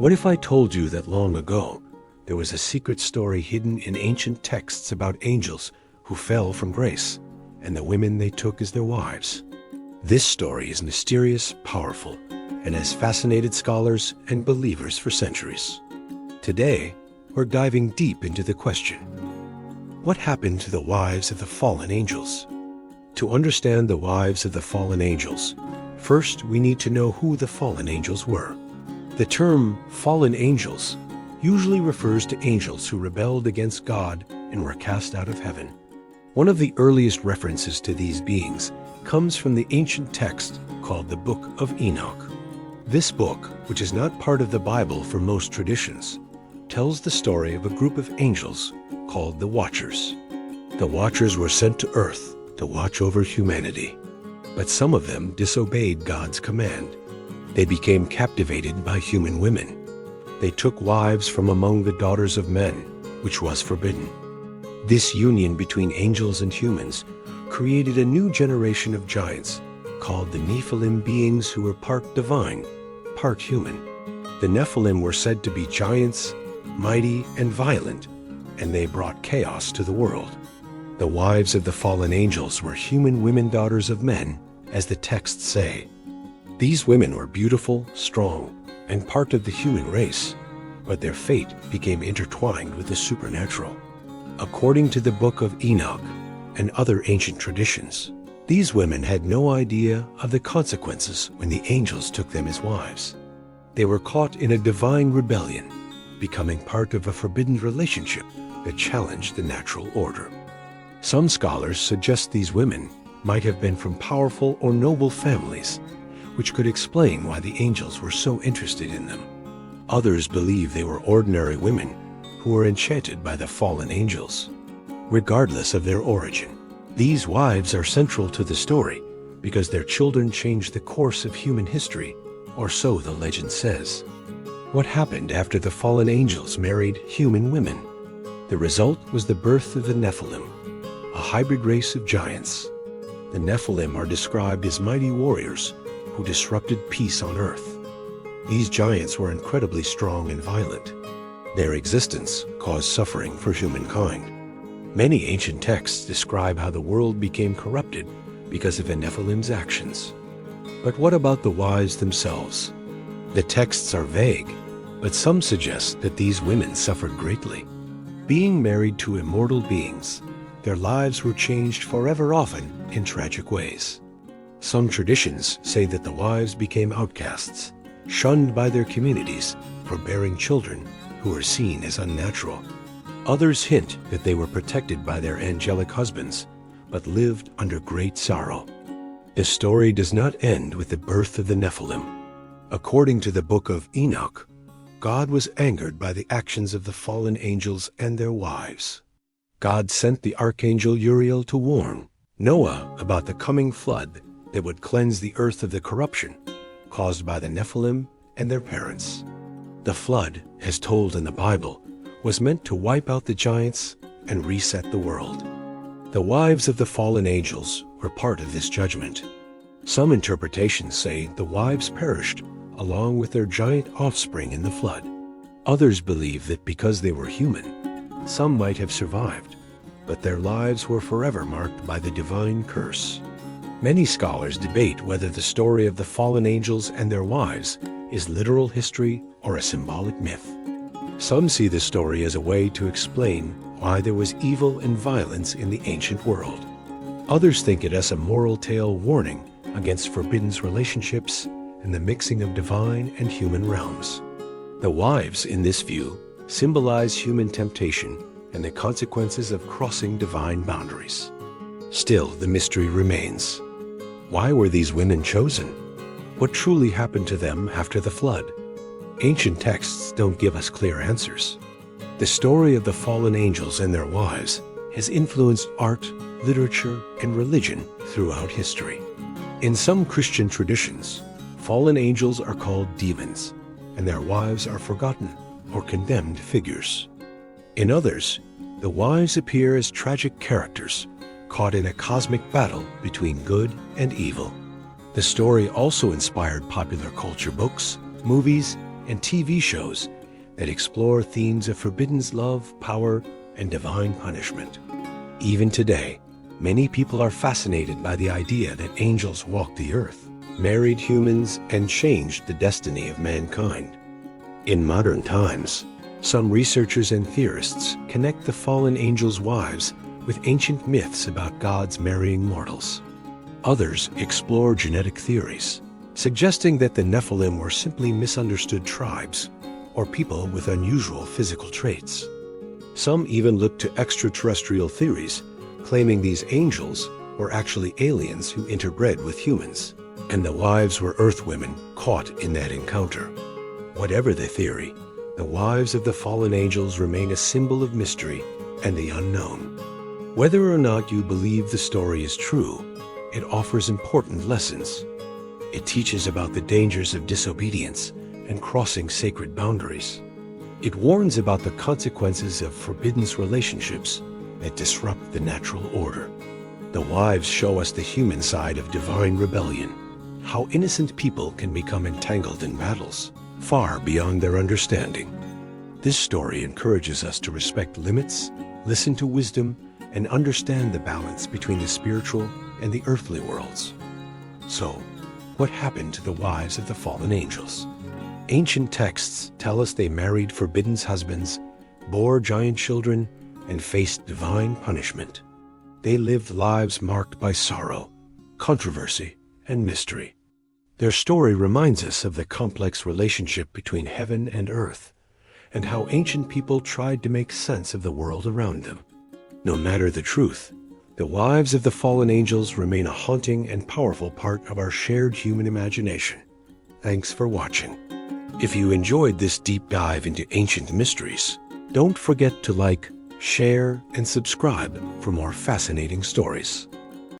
What if I told you that long ago, there was a secret story hidden in ancient texts about angels who fell from grace, and the women they took as their wives? This story is mysterious, powerful, and has fascinated scholars and believers for centuries. Today, we're diving deep into the question: what happened to the wives of the fallen angels? To understand the wives of the fallen angels, first we need to know who the fallen angels were. The term fallen angels usually refers to angels who rebelled against God and were cast out of heaven. One of the earliest references to these beings comes from the ancient text called the Book of Enoch. This book, which is not part of the Bible for most traditions, tells the story of a group of angels called the Watchers. The Watchers were sent to earth to watch over humanity, but some of them disobeyed God's command. They became captivated by human women. They took wives from among the daughters of men, which was forbidden. This union between angels and humans created a new generation of giants called the Nephilim, beings who were part divine, part human. The Nephilim were said to be giants, mighty and violent, and they brought chaos to the world. The wives of the fallen angels were human women, daughters of men, as the texts say. These women were beautiful, strong, and part of the human race, but their fate became intertwined with the supernatural. According to the Book of Enoch and other ancient traditions, these women had no idea of the consequences when the angels took them as wives. They were caught in a divine rebellion, becoming part of a forbidden relationship that challenged the natural order. Some scholars suggest these women might have been from powerful or noble families, which could explain why the angels were so interested in them. Others believe they were ordinary women who were enchanted by the fallen angels. Regardless of their origin, these wives are central to the story because their children changed the course of human history, or so the legend says. What happened after the fallen angels married human women? The result was the birth of the Nephilim, a hybrid race of giants. The Nephilim are described as mighty warriors who disrupted peace on earth. These giants were incredibly strong and violent. Their existence caused suffering for humankind. Many ancient texts describe how the world became corrupted because of the Nephilim's actions. But what about the wives themselves? The texts are vague, but some suggest that these women suffered greatly. Being married to immortal beings, their lives were changed forever, often in tragic ways. Some traditions say that the wives became outcasts, shunned by their communities for bearing children who were seen as unnatural. Others hint that they were protected by their angelic husbands, but lived under great sorrow. The story does not end with the birth of the Nephilim. According to the Book of Enoch, God was angered by the actions of the fallen angels and their wives. God sent the archangel Uriel to warn Noah about the coming flood that would cleanse the earth of the corruption caused by the Nephilim and their parents. The flood, as told in the Bible, was meant to wipe out the giants and reset the world. The wives of the fallen angels were part of this judgment. Some interpretations say the wives perished along with their giant offspring in the flood. Others believe that because they were human, some might have survived, but their lives were forever marked by the divine curse. Many scholars debate whether the story of the fallen angels and their wives is literal history or a symbolic myth. Some see the story as a way to explain why there was evil and violence in the ancient world. Others think it as a moral tale warning against forbidden relationships and the mixing of divine and human realms. The wives, in this view, symbolize human temptation and the consequences of crossing divine boundaries. Still, the mystery remains. Why were these women chosen? What truly happened to them after the flood? Ancient texts don't give us clear answers. The story of the fallen angels and their wives has influenced art, literature, and religion throughout history. In some Christian traditions, fallen angels are called demons, and their wives are forgotten or condemned figures. In others, the wives appear as tragic characters caught in a cosmic battle between good and evil. The story also inspired popular culture books, movies, and TV shows that explore themes of forbidden love, power, and divine punishment. Even today, many people are fascinated by the idea that angels walked the earth, married humans, and changed the destiny of mankind. In modern times, some researchers and theorists connect the fallen angels' wives with ancient myths about gods marrying mortals. Others explore genetic theories, suggesting that the Nephilim were simply misunderstood tribes or people with unusual physical traits. Some even look to extraterrestrial theories, claiming these angels were actually aliens who interbred with humans, and the wives were earth women caught in that encounter. Whatever the theory, the wives of the fallen angels remain a symbol of mystery and the unknown. Whether or not you believe the story is true, it offers important lessons. It teaches about the dangers of disobedience and crossing sacred boundaries. It warns about the consequences of forbidden relationships that disrupt the natural order. The wives show us the human side of divine rebellion, how innocent people can become entangled in battles far beyond their understanding. This story encourages us to respect limits, listen to wisdom, and understand the balance between the spiritual and the earthly worlds. So, what happened to the wives of the fallen angels? Ancient texts tell us they married forbidden husbands, bore giant children, and faced divine punishment. They lived lives marked by sorrow, controversy, and mystery. Their story reminds us of the complex relationship between heaven and earth, and how ancient people tried to make sense of the world around them. No matter the truth, the wives of the fallen angels remain a haunting and powerful part of our shared human imagination. Thanks for watching. If you enjoyed this deep dive into ancient mysteries, don't forget to like, share, and subscribe for more fascinating stories.